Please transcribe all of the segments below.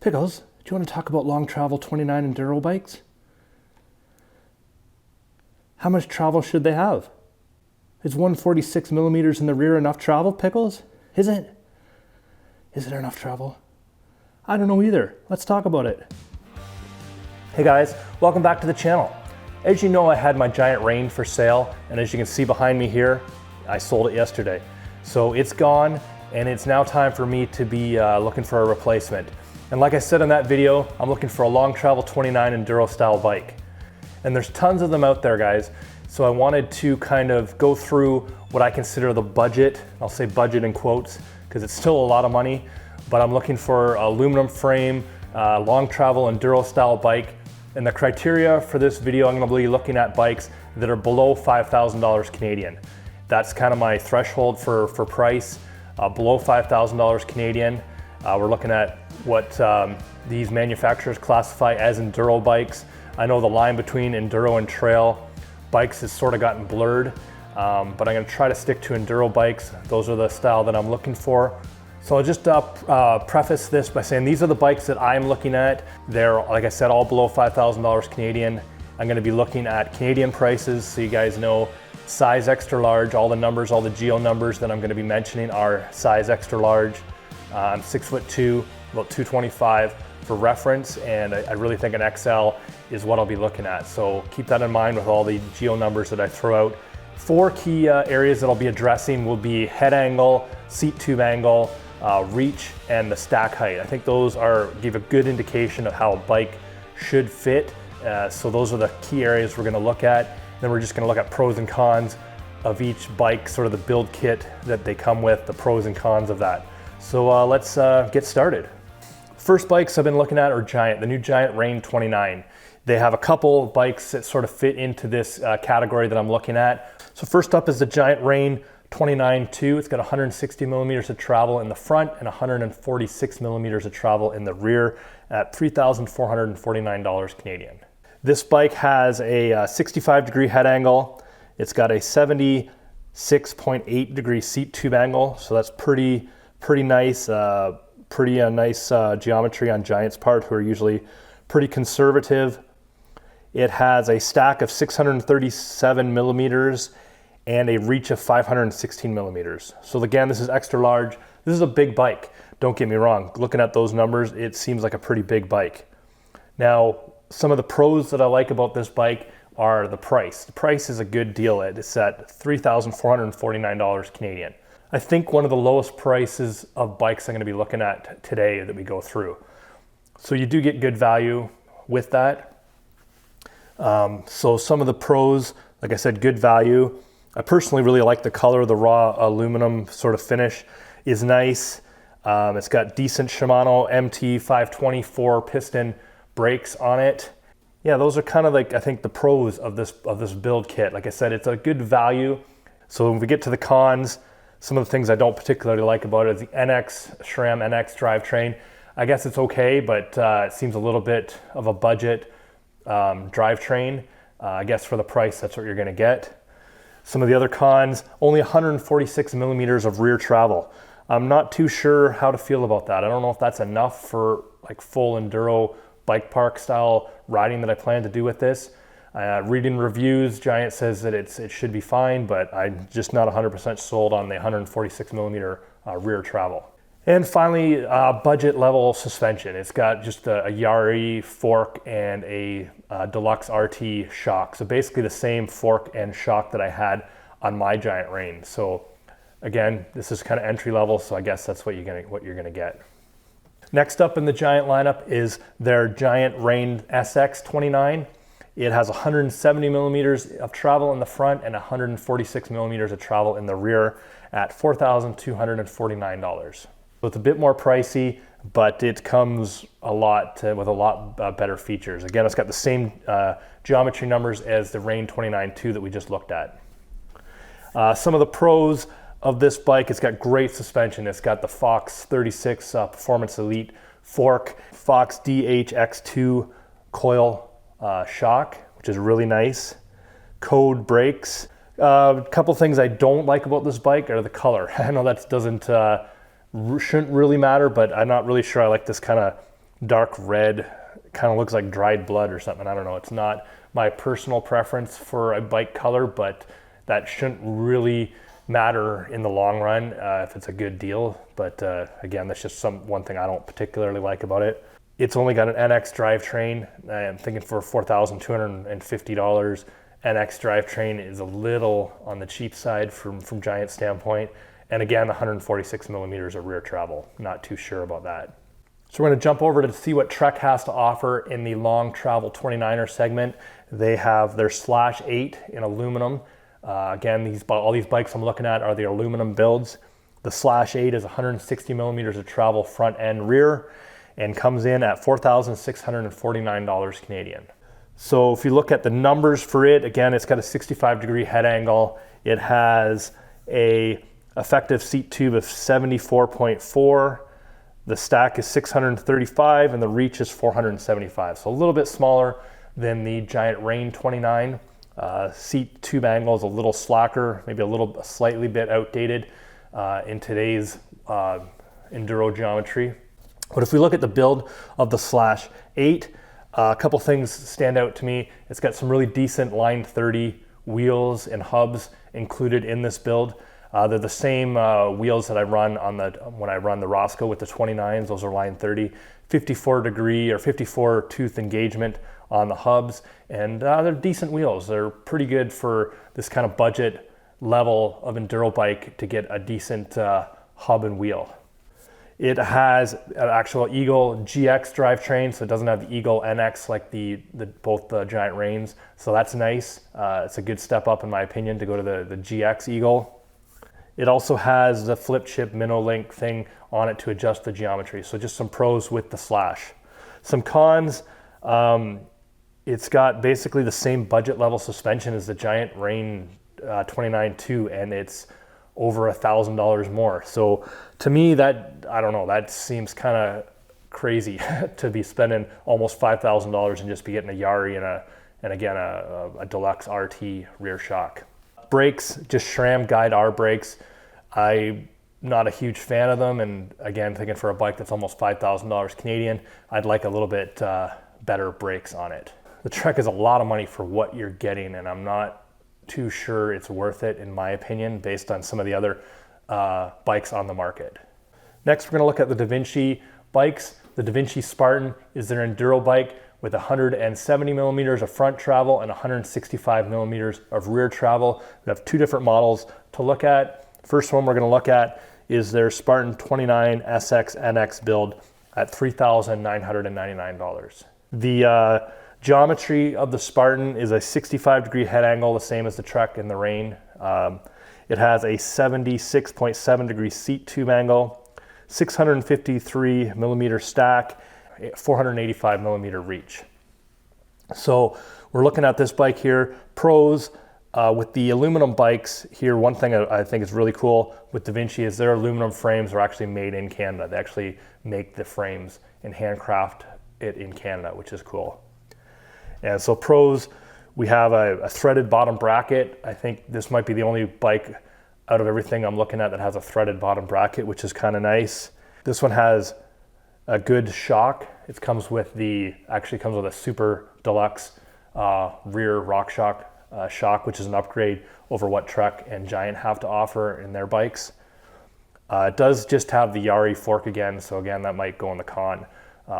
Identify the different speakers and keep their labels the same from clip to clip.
Speaker 1: Pickles, do you want to talk about long travel 29 Enduro bikes? How much travel should they have? Is 146 millimeters in the rear enough travel, Pickles? Is it? Is it enough travel? I don't know either. Let's talk about it. Hey guys, welcome back to the channel. As you know, I had my giant Range for sale, and as you can see behind me here, I sold it yesterday. So it's gone, and it's now time for me to be looking for a replacement. And like I said in that video, I'm looking for a long travel 29 Enduro style bike. And there's tons of them out there, guys. So I wanted to kind of go through what I consider the budget. I'll say budget in quotes, because it's still a lot of money, but I'm looking for aluminum frame, long travel Enduro style bike. And the criteria for this video, I'm gonna be looking at bikes that are below $5,000 Canadian. That's kind of my threshold for price, below $5,000 Canadian. We're looking at what these manufacturers classify as Enduro bikes. I know the line between Enduro and trail bikes has sort of gotten blurred, but I'm gonna try to stick to Enduro bikes. Those are the style that I'm looking for. So I'll just preface this by saying these are the bikes that I'm looking at. They're, like I said, all below $5,000 Canadian. I'm gonna be looking at Canadian prices, so you guys know size extra large, all the numbers, all the geo numbers that I'm gonna be mentioning are size extra large. I'm 6'2", about 225 for reference, and I really think an XL is what I'll be looking at. So keep that in mind with all the geo numbers that I throw out. 4 key areas that I'll be addressing will be head angle, seat tube angle, reach, and the stack height. I think those give a good indication of how a bike should fit. So those are the key areas we're gonna look at. Then we're just gonna look at pros and cons of each bike, sort of the build kit that they come with, the pros and cons of that. So let's get started. First bikes I've been looking at are Giant, the new Giant Range 29. They have a couple of bikes that sort of fit into this category that I'm looking at. So first up is the Giant Range 29-2. It's got 160 millimeters of travel in the front and 146 millimeters of travel in the rear at $3,449 Canadian. This bike has a 65-degree head angle. It's got a 76.8 degree seat tube angle, so that's pretty nice. Nice geometry on Giant's part, who are usually pretty conservative. It has a stack of 637 millimeters and a reach of 516 millimeters. So again, this is extra large. This is a big bike. Don't get me wrong. Looking at those numbers, it seems like a pretty big bike. Now, some of the pros that I like about this bike are the price. The price is a good deal. It's at $3,449 Canadian. I think one of the lowest prices of bikes I'm going to be looking at today that we go through. So you do get good value with that. So some of the pros, like I said, good value. I personally really like the color. The raw aluminum sort of finish is nice. It's got decent Shimano MT 524 piston brakes on it. Yeah, those are kind of like, I think, the pros of this build kit. Like I said, it's a good value. So when we get to the cons, some of the things I don't particularly like about it is the SRAM NX drivetrain. I guess it's okay, but it seems a little bit of a budget drivetrain. I guess for the price, that's what you're gonna get. Some of the other cons, only 146 millimeters of rear travel. I'm not too sure how to feel about that. I don't know if that's enough for like full Enduro bike park style riding that I plan to do with this. Reading reviews, Giant says that it should be fine, but I'm just not 100% sold on the 146 millimeter rear travel. And finally, budget level suspension. It's got just a Yari fork and a Deluxe RT shock. So basically the same fork and shock that I had on my Giant Range. So again, this is kind of entry level, so I guess that's what you're gonna get. Next up in the Giant lineup is their Giant Range SX 29. It has 170 millimeters of travel in the front and 146 millimeters of travel in the rear at $4,249. So it's a bit more pricey, but it comes with a lot better features. Again, it's got the same geometry numbers as the Range 29-2 that we just looked at. Some of the pros of this bike, it's got great suspension. It's got the Fox 36 Performance Elite fork, Fox DHX2 coil shock, which is really nice. Code brakes. A couple things I don't like about this bike are the color. I know that shouldn't really matter, but I'm not really sure I like this kind of dark red, kind of looks like dried blood or something. I don't know. It's not my personal preference for a bike color, but that shouldn't really matter in the long run if it's a good deal. But again, that's just one thing I don't particularly like about it. It's only got an NX drivetrain. I'm thinking for $4,250, NX drivetrain is a little on the cheap side from Giant standpoint. And again, 146 millimeters of rear travel. Not too sure about that. So we're going to jump over to see what Trek has to offer in the long travel 29er segment. They have their Slash 8 in aluminum. Again, all these bikes I'm looking at are the aluminum builds. The Slash 8 is 160 millimeters of travel front and rear and comes in at $4,649 Canadian. So if you look at the numbers for it, again, it's got a 65-degree head angle. It has a effective seat tube of 74.4. The stack is 635 and the reach is 475. So a little bit smaller than the Giant Rain 29. Seat tube angle is a little slacker, maybe a slightly bit outdated in today's enduro geometry. But if we look at the build of the Slash 8, a couple things stand out to me. It's got some really decent Line 30 wheels and hubs included in this build. They're the same wheels that I run when I run the Roscoe with the 29s. Those are Line 30, 54-degree or 54 tooth engagement on the hubs, and they're decent wheels. They're pretty good for this kind of budget level of enduro bike to get a decent hub and wheel. It has an actual Eagle GX drivetrain, so it doesn't have the Eagle NX like both the Giant Rains. So that's nice. It's a good step up in my opinion to go to the GX Eagle. It also has the flip chip minnow link thing on it to adjust the geometry. So just some pros with the Slash. Some cons, it's got basically the same budget level suspension as the Giant Rain 29-2, and it's over $1,000 more. So to me, that, I don't know, that seems kind of crazy to be spending almost $5,000 and just be getting a Yari and again a deluxe RT rear shock. Brakes, just SRAM Guide R brakes. I'm not a huge fan of them, and again, thinking for a bike that's almost $5,000 Canadian, I'd like a little bit better brakes on it. The Trek is a lot of money for what you're getting, and I'm not too sure it's worth it in my opinion based on some of the other bikes on the market. Next, we're going to look at the Devinci bikes. The Devinci Spartan is their enduro bike with 170 millimeters of front travel and 165 millimeters of rear travel. We have two different models to look at. First one we're going to look at is their Spartan 29 SX NX build at $3,999. The geometry of the Spartan is a 65-degree head angle, the same as the Trek and the Rain. It has a 76.7-degree seat tube angle, 653 millimeter stack, 485 millimeter reach. So we're looking at this bike here. Pros with the aluminum bikes here, one thing I think is really cool with Devinci is their aluminum frames are actually made in Canada. They actually make the frames and handcraft it in Canada, which is cool. And so pros, we have a threaded bottom bracket. I think this might be the only bike out of everything I'm looking at that has a threaded bottom bracket, which is kind of nice. This one has a good shock. It comes with actually comes with a super deluxe rear RockShox shock, which is an upgrade over what Trek and Giant have to offer in their bikes. It does just have the Yari fork again, so again, that might go on the con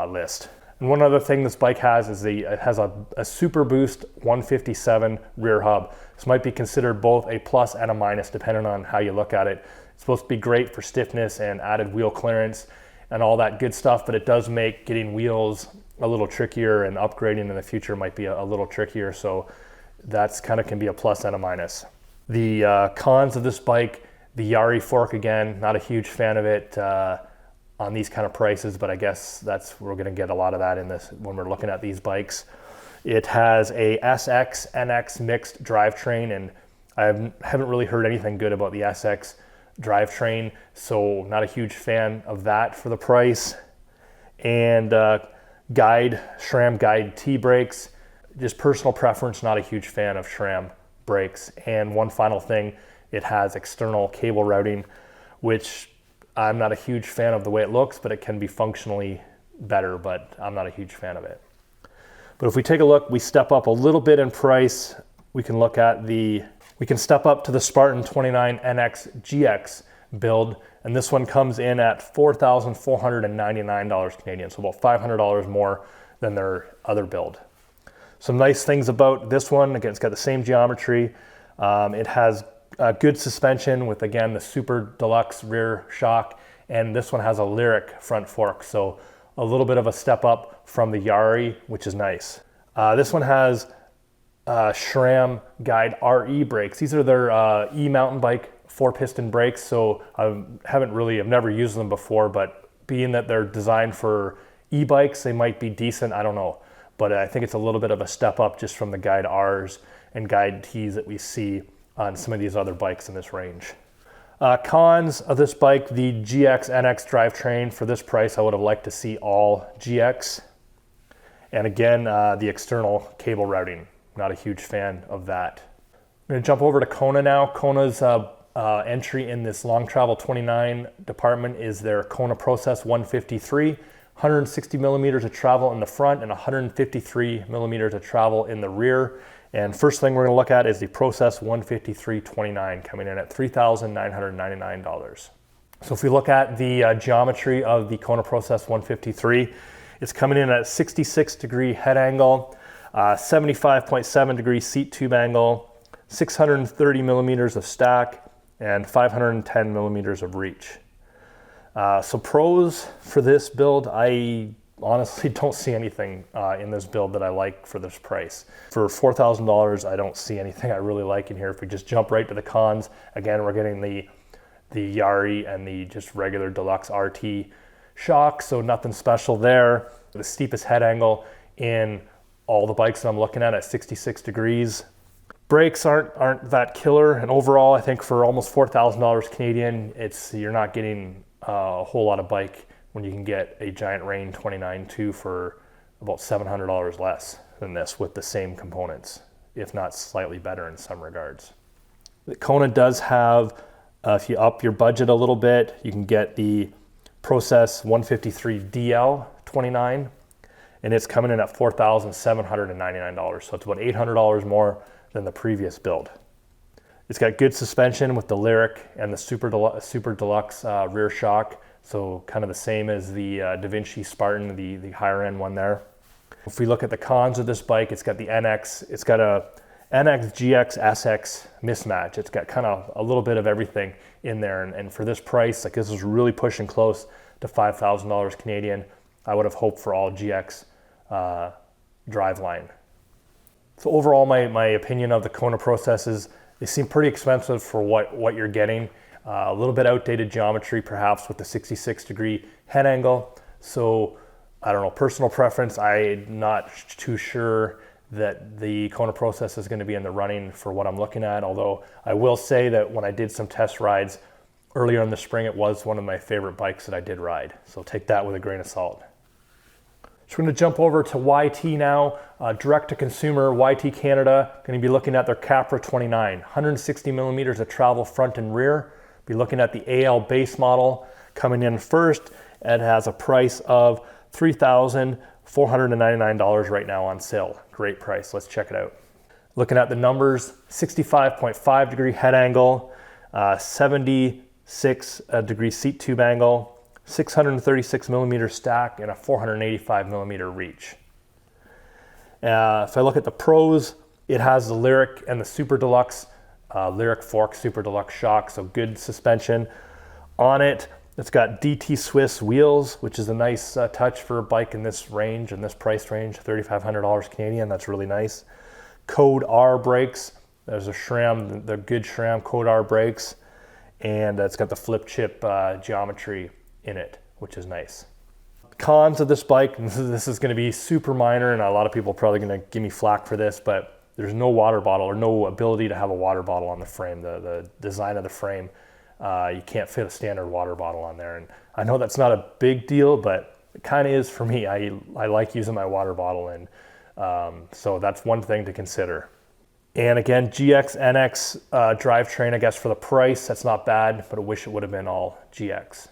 Speaker 1: list. And one other thing this bike has is it has a Super Boost 157 rear hub. This might be considered both a plus and a minus depending on how you look at it. It's supposed to be great for stiffness and added wheel clearance and all that good stuff, but it does make getting wheels a little trickier, and upgrading in the future might be a little trickier, so that's kind of can be a plus and a minus. The cons of this bike, the Yari fork again, not a huge fan of it on these kind of prices, but I guess we're going to get a lot of that in this when we're looking at these bikes. It has a SX NX mixed drivetrain, and I haven't really heard anything good about the SX drivetrain, so not a huge fan of that for the price. And SRAM Guide T brakes, just personal preference, not a huge fan of SRAM brakes. And one final thing, it has external cable routing, which I'm not a huge fan of the way it looks, but it can be functionally better, but I'm not a huge fan of it. But if we take a look, we step up a little bit in price. We can step up to the Spartan 29 NX GX build, and this one comes in at $4,499 Canadian, so about $500 more than their other build. Some nice things about this one, again, it's got the same geometry. It has good suspension with, again, the super deluxe rear shock, and this one has a Lyric front fork, so a little bit of a step up from the Yari, which is nice. This one has SRAM Guide RE brakes. These are their e-mountain bike 4-piston brakes, so I've never used them before, but being that they're designed for e-bikes, they might be decent, I don't know. But I think it's a little bit of a step up just from the Guide Rs and Guide Ts that we see on some of these other bikes in this range. Cons of this bike, the GX NX drivetrain. For this price, I would have liked to see all GX. And again, the external cable routing. Not a huge fan of that. I'm gonna jump over to Kona now. Kona's entry in this long travel 29 department is their Kona Process 153, 160 millimeters of travel in the front and 153 millimeters of travel in the rear. And first thing we're gonna look at is the Process 153-29 coming in at $3,999. So if we look at the geometry of the Kona Process 153, it's coming in at a 66-degree head angle, 75.7 degree seat tube angle, 630 millimeters of stack, and 510 millimeters of reach. So pros for this build, I honestly don't see anything in this build that I like for this price. For $4,000, I don't see anything I really like in here. If we just jump right to the cons, again, we're getting the Yari and the just regular deluxe RT shock, so nothing special there. The steepest head angle in all the bikes that I'm looking at 66 degrees. Brakes aren't that killer, and overall, I think for almost $4,000 Canadian, you're not getting a whole lot of bike when you can get a Giant Rain 29-2 for about $700 less than this with the same components, if not slightly better in some regards. The Kona does have, if you up your budget a little bit, you can get the Process 153 DL 29, and it's coming in at $4,799, so it's about $800 more than the previous build. It's got good suspension with the Lyric and the super deluxe rear shock, so kind of the same as the Devinci Spartan, the higher end one there. If we look at the cons of this bike, it's got the NX, it's got a NX GX SX mismatch. It's got kind of a little bit of everything in there, and for this price, like this is really pushing close to $5,000 Canadian. I would have hoped for all GX driveline. So overall, my opinion of the Kona Process is they seem pretty expensive for what you're getting. A little bit outdated geometry, perhaps with the 66-degree head angle. So I don't know, personal preference, I'm not too sure that the Kona Process is going to be in the running for what I'm looking at. Although I will say that when I did some test rides earlier in the spring, it was one of my favorite bikes that I did ride. So take that with a grain of salt. So we're going to jump over to YT now, direct to consumer, YT Canada, going to be looking at their Capra 29, 160 millimeters of travel front and rear. Be looking at the AL base model coming in first. It has a price of $3,499 right now on sale. Great price, let's check it out. Looking at the numbers, 65.5 degree head angle, 76 degree seat tube angle, 636 millimeter stack, and a 485 millimeter reach. If I look at the pros, it has the Lyric and the super deluxe Lyric fork super deluxe shock, so good suspension on it. It's got DT Swiss wheels, which is a nice touch for a bike in this range, in this price range, $3,500 Canadian. That's really nice. Code R brakes. There's a SRAM, the good SRAM Code R brakes, and it's got the flip chip geometry in it, which is nice. Cons of this bike, and this is going to be super minor, and a lot of people are probably going to give me flack for this, but there's no water bottle or no ability to have a water bottle on the frame. The design of the frame, you can't fit a standard water bottle on there. And I know that's not a big deal, but it kind of is for me. I like using my water bottle, and so that's one thing to consider. And again, GX NX drivetrain, I guess for the price, that's not bad, but I wish it would have been all GX.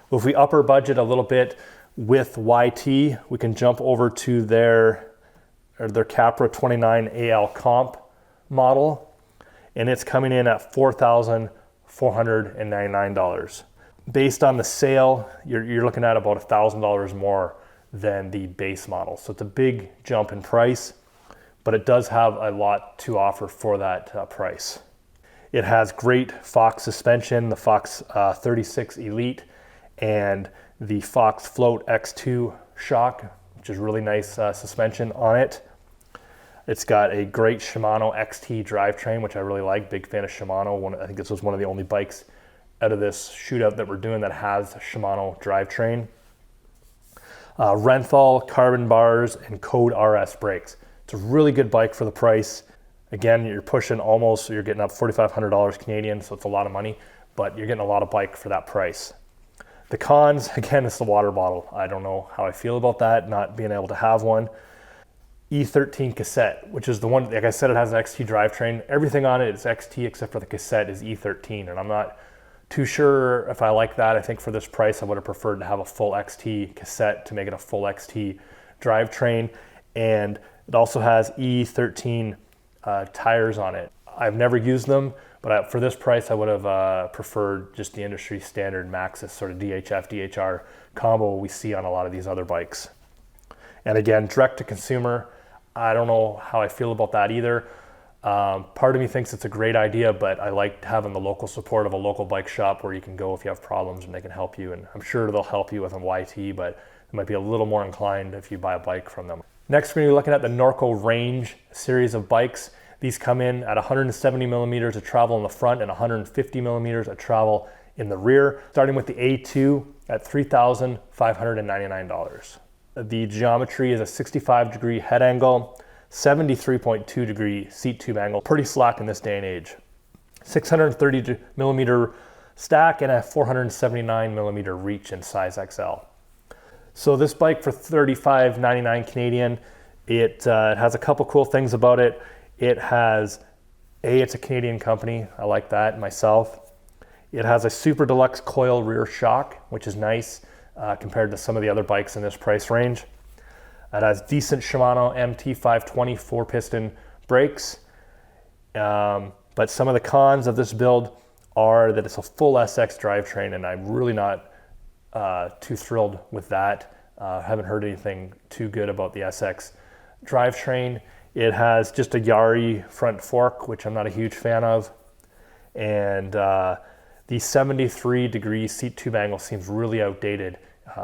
Speaker 1: Well, if we up our budget a little bit, With YT, we can jump over to their Capra 29 AL Comp model, and it's coming in at $4,499. Based on the sale, you're looking at about $1,000 more than the base model. So it's a big jump in price, but it does have a lot to offer for that price. It has great Fox suspension, the Fox 36 Elite, and the Fox Float X2 shock, which is really nice suspension on it. It's got a great Shimano XT drivetrain, which I really like. Big fan of Shimano. I think this was one of the only bikes out of this shootout that we're doing that has Shimano drivetrain. Renthal carbon bars and Code RS brakes. It's a really good bike for the price. Again, you're getting up $4,500 Canadian, so it's a lot of money, but you're getting a lot of bike for that price. The cons, again, it's the water bottle. I don't know how I feel about that, not being able to have one. E13 cassette, which is the one, like I said, it has an XT drivetrain. Everything on it is XT except for the cassette is E13, and I'm not too sure if I like that. I think for this price, I would have preferred to have a full XT cassette to make it a full XT drivetrain. And it also has E13 tires on it. I've never used them, but for this price, I would have preferred just the industry standard Maxxis sort of DHF, DHR combo we see on a lot of these other bikes. And again, direct to consumer, I don't know how I feel about that either. Part of me thinks it's a great idea, but I like having the local support of a local bike shop where you can go if you have problems and they can help you. And I'm sure they'll help you with a YT, but they might be a little more inclined if you buy a bike from them. Next, we're going to be looking at the Norco Range series of bikes. These come in at 170 millimeters of travel in the front and 150 millimeters of travel in the rear, starting with the A2 at $3,599. The geometry is a 65-degree head angle, 73.2 degree seat tube angle, pretty slack in this day and age. 630 millimeter stack and a 479 millimeter reach in size XL. So this bike for $35.99 Canadian, it has a couple cool things about it. It has, it's a Canadian company, I like that myself. It has a super deluxe coil rear shock, which is nice compared to some of the other bikes in this price range. It has decent Shimano MT520 4-piston brakes, but some of the cons of this build are that it's a full SX drivetrain, and I'm really not too thrilled with that. Haven't heard anything too good about the SX drivetrain. It has just a Yari front fork, which I'm not a huge fan of, and the 73-degree seat tube angle seems really outdated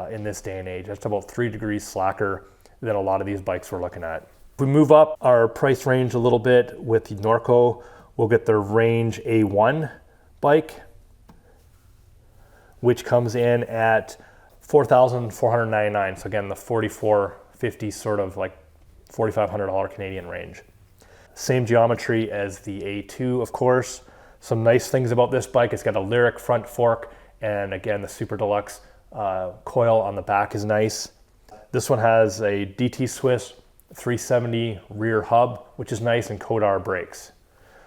Speaker 1: in this day and age. It's about 3 degrees slacker than a lot of these bikes we're looking at. If we move up our price range a little bit with the Norco, we'll get the Range A1 bike, which comes in at $4,499. So again, the $4,450 sort of like $4,500 Canadian range. Same geometry as the A2, of course. Some nice things about this bike, it's got a Lyric front fork, and again, the super deluxe coil on the back is nice. This one has a DT Swiss 370 rear hub, which is nice, and Codar brakes.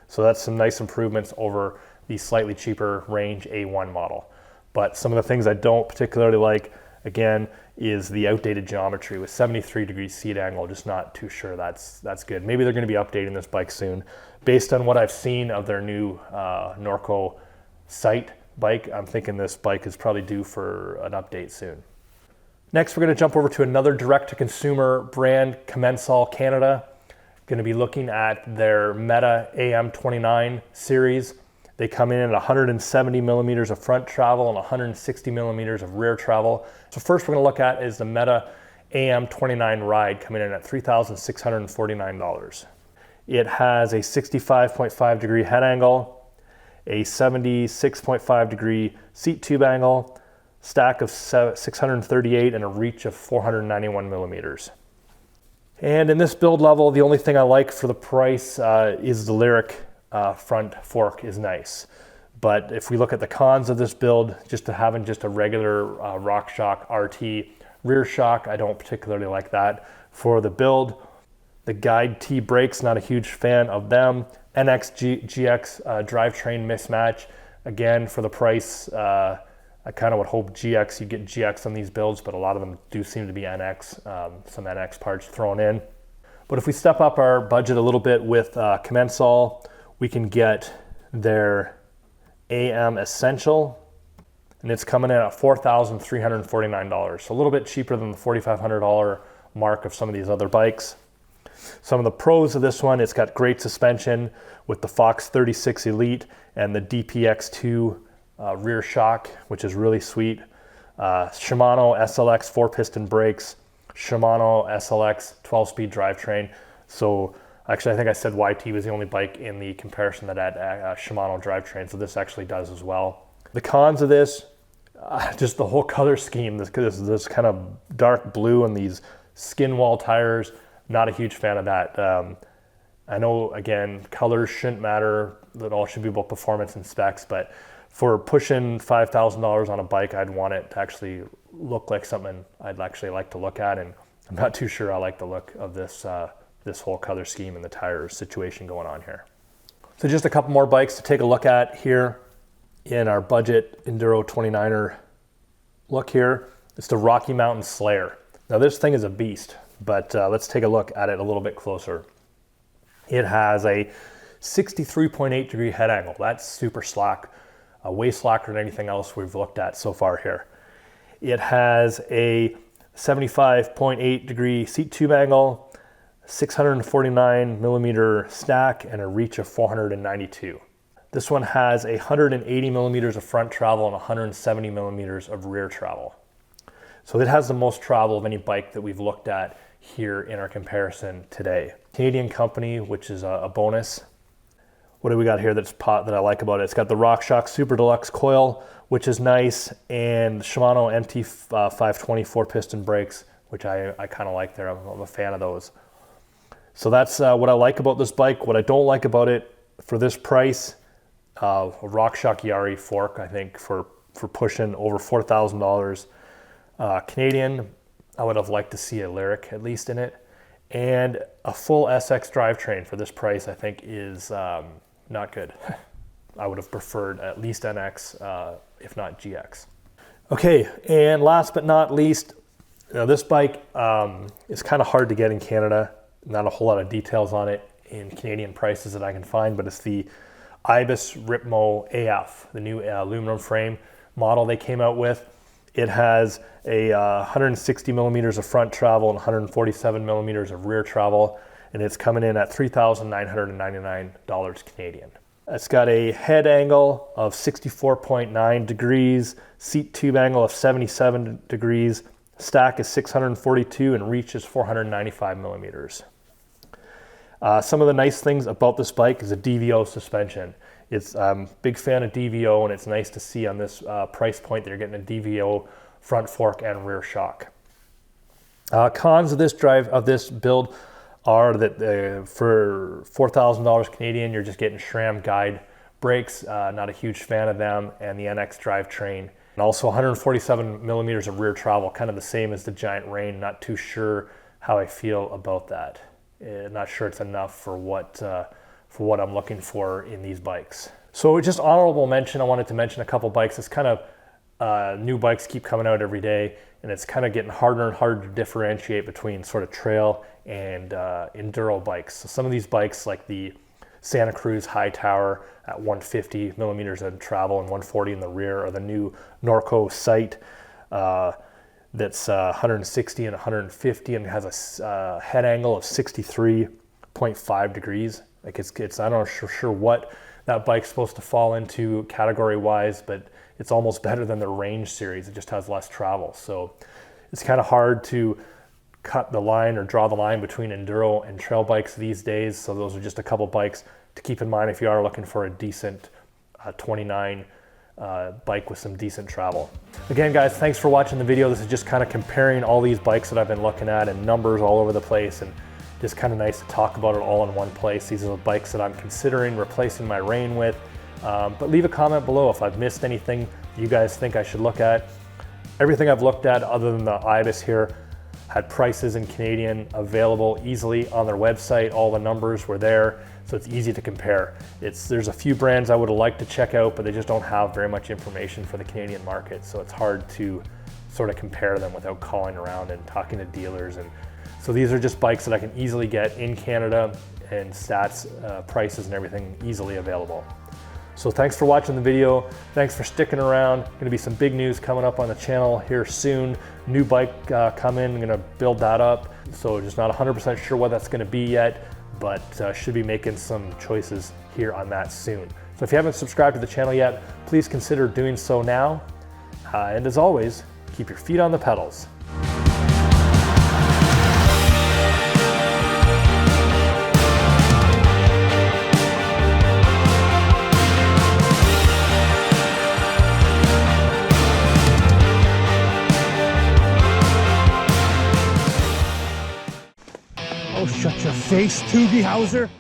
Speaker 1: So that's some nice improvements over the slightly cheaper Range A1 model. But some of the things I don't particularly like, again, is the outdated geometry with 73-degree seat angle. Just not too sure that's good. Maybe they're going to be updating this bike soon. Based on what I've seen of their new Norco Sight bike, I'm thinking this bike is probably due for an update soon. Next, we're going to jump over to another direct-to-consumer brand, Commencal Canada. Going to be looking at their Meta AM29 series. They come in at 170 millimeters of front travel and 160 millimeters of rear travel. So first we're going to look at is the Meta AM29 Ride, coming in at $3,649. It has a 65.5 degree head angle, a 76.5 degree seat tube angle, stack of 638, and a reach of 491 millimeters. And in this build level, the only thing I like for the price is the Lyric front fork is nice. But if we look at the cons of this build, having just a regular RockShox RT rear shock, I don't particularly like that for the build. The Guide T brakes, not a huge fan of them. NX GX drivetrain mismatch, again, for the price, I kind of would hope GX, you get GX on these builds, but a lot of them do seem to be NX, some NX parts thrown in. But if we step up our budget a little bit with Commencal, we can get their AM Essential, and it's coming in at $4,349. So a little bit cheaper than the $4,500 mark of some of these other bikes. Some of the pros of this one, it's got great suspension with the Fox 36 Elite and the DPX2 rear shock, which is really sweet. Shimano SLX 4-piston brakes, Shimano SLX 12-speed drivetrain. So actually, I think I said YT was the only bike in the comparison that had a Shimano drivetrain, so this actually does as well. The cons of this, just the whole color scheme, this kind of dark blue and these skin wall tires, not a huge fan of that. I know, again, colors shouldn't matter, that all should be about performance and specs, but for pushing $5,000 on a bike, I'd want it to actually look like something I'd actually like to look at, and I'm not too sure I like the look of this this whole color scheme and the tire situation going on here. So just a couple more bikes to take a look at here in our budget Enduro 29er look here. It's the Rocky Mountain Slayer. Now this thing is a beast, but let's take a look at it a little bit closer. It has a 63.8 degree head angle. That's super slack, way slacker than anything else we've looked at so far here. It has a 75.8 degree seat tube angle, 649 millimeter stack, and a reach of 492. This one has 180 millimeters of front travel and 170 millimeters of rear travel. So it has the most travel of any bike that we've looked at here in our comparison today. Canadian company, which is a bonus. What do we got here that I like about it? It's got the RockShox Super Deluxe coil, which is nice, and Shimano MT520 4-piston brakes, which I kind of like there. I'm a fan of those. So that's what I like about this bike. What I don't like about it, for this price, a RockShox Yari fork, I think for pushing over $4,000 Canadian, I would have liked to see a Lyric at least in it. And a full SX drivetrain for this price, I think, is not good. I would have preferred at least NX, if not GX. Okay, and last but not least, this bike is kind of hard to get in Canada. Not a whole lot of details on it in Canadian prices that I can find, but it's the Ibis Ripmo AF, the new aluminum frame model they came out with. It has a 160 millimeters of front travel and 147 millimeters of rear travel, and it's coming in at $3,999 Canadian. It's got a head angle of 64.9 degrees, seat tube angle of 77 degrees, stack is 642, and reach is 495 millimeters. Some of the nice things about this bike is a DVO suspension. I'm a big fan of DVO, and it's nice to see on this price point that you're getting a DVO front fork and rear shock. Cons of this build are that for $4,000 Canadian, you're just getting SRAM guide brakes. Not a huge fan of them, and the NX drivetrain. And also 147 millimeters of rear travel, kind of the same as the Giant Rain. Not too sure how I feel about that. Not sure it's enough for what I'm looking for in these bikes. So just honorable mention, I wanted to mention a couple bikes. It's kind of new bikes keep coming out every day, and it's kind of getting harder and harder to differentiate between sort of trail and enduro bikes. So some of these bikes, like the Santa Cruz High Tower at 150 millimeters of travel and 140 in the rear, or the new Norco Sight that's 160 and 150 and has a head angle of 63.5 degrees. Like I'm not sure what that bike's supposed to fall into category wise, but it's almost better than the Range series. It just has less travel. So it's kind of hard to cut the line or draw the line between enduro and trail bikes these days. So those are just a couple bikes to keep in mind if you are looking for a decent 29 bike with some decent travel. Again, guys, thanks for watching the video. This is just kind of comparing all these bikes that I've been looking at, and numbers all over the place, and just kind of nice to talk about it all in one place. These are the bikes that I'm considering replacing my Rain with. But leave a comment below if I've missed anything you guys think I should look at. Everything I've looked at other than the Ibis here had prices in Canadian available easily on their website. All the numbers were there. so it's easy to compare. There's a few brands I would have liked to check out, but they just don't have very much information for the Canadian market, so it's hard to sort of compare them without calling around and talking to dealers. And so these are just bikes that I can easily get in Canada, and stats, prices and everything easily available. So thanks for watching the video. Thanks for sticking around. Gonna be some big news coming up on the channel here soon. New bike coming, I'm gonna build that up. So just not 100% sure what that's gonna be yet, but should be making some choices here on that soon. So if you haven't subscribed to the channel yet, please consider doing so now. And as always, keep your feet on the pedals.
Speaker 2: Oh, shut your face, Toogy Howser.